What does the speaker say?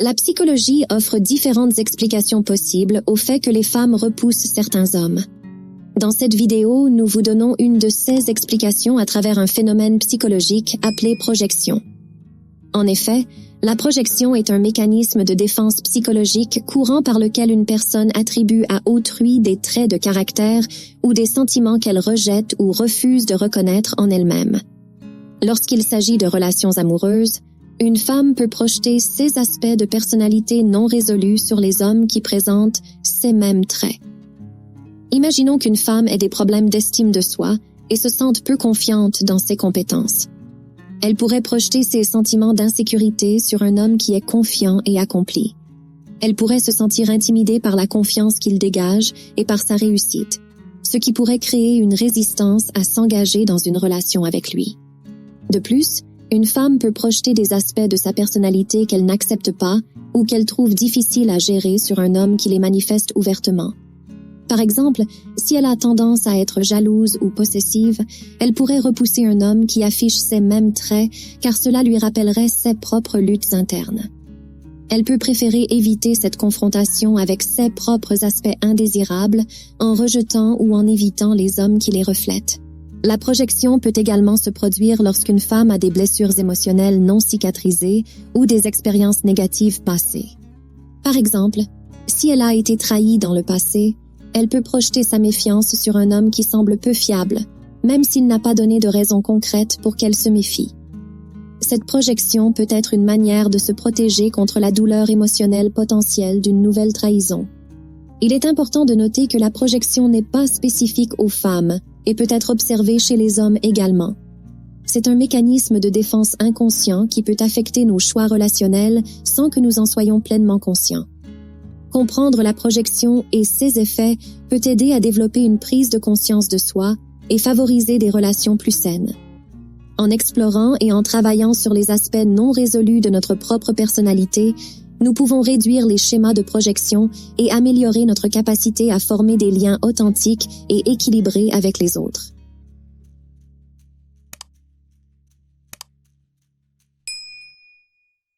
La psychologie offre différentes explications possibles au fait que les femmes repoussent certains hommes. Dans cette vidéo, nous vous donnons une de ces explications à travers un phénomène psychologique appelé projection. En effet, la projection est un mécanisme de défense psychologique courant par lequel une personne attribue à autrui des traits de caractère ou des sentiments qu'elle rejette ou refuse de reconnaître en elle-même. Lorsqu'il s'agit de relations amoureuses, une femme peut projeter ces aspects de personnalité non résolus sur les hommes qui présentent ces mêmes traits. Imaginons qu'une femme ait des problèmes d'estime de soi et se sente peu confiante dans ses compétences. Elle pourrait projeter ses sentiments d'insécurité sur un homme qui est confiant et accompli. Elle pourrait se sentir intimidée par la confiance qu'il dégage et par sa réussite, ce qui pourrait créer une résistance à s'engager dans une relation avec lui. De plus, une femme peut projeter des aspects de sa personnalité qu'elle n'accepte pas ou qu'elle trouve difficile à gérer sur un homme qui les manifeste ouvertement. Par exemple, si elle a tendance à être jalouse ou possessive, elle pourrait repousser un homme qui affiche ces mêmes traits car cela lui rappellerait ses propres luttes internes. Elle peut préférer éviter cette confrontation avec ses propres aspects indésirables en rejetant ou en évitant les hommes qui les reflètent. La projection peut également se produire lorsqu'une femme a des blessures émotionnelles non cicatrisées ou des expériences négatives passées. Par exemple, si elle a été trahie dans le passé, elle peut projeter sa méfiance sur un homme qui semble peu fiable, même s'il n'a pas donné de raison concrète pour qu'elle se méfie. Cette projection peut être une manière de se protéger contre la douleur émotionnelle potentielle d'une nouvelle trahison. Il est important de noter que la projection n'est pas spécifique aux femmes et peut être observée chez les hommes également. C'est un mécanisme de défense inconscient qui peut affecter nos choix relationnels sans que nous en soyons pleinement conscients. Comprendre la projection et ses effets peut aider à développer une prise de conscience de soi et favoriser des relations plus saines. En explorant et en travaillant sur les aspects non résolus de notre propre personnalité, nous pouvons réduire les schémas de projection et améliorer notre capacité à former des liens authentiques et équilibrés avec les autres.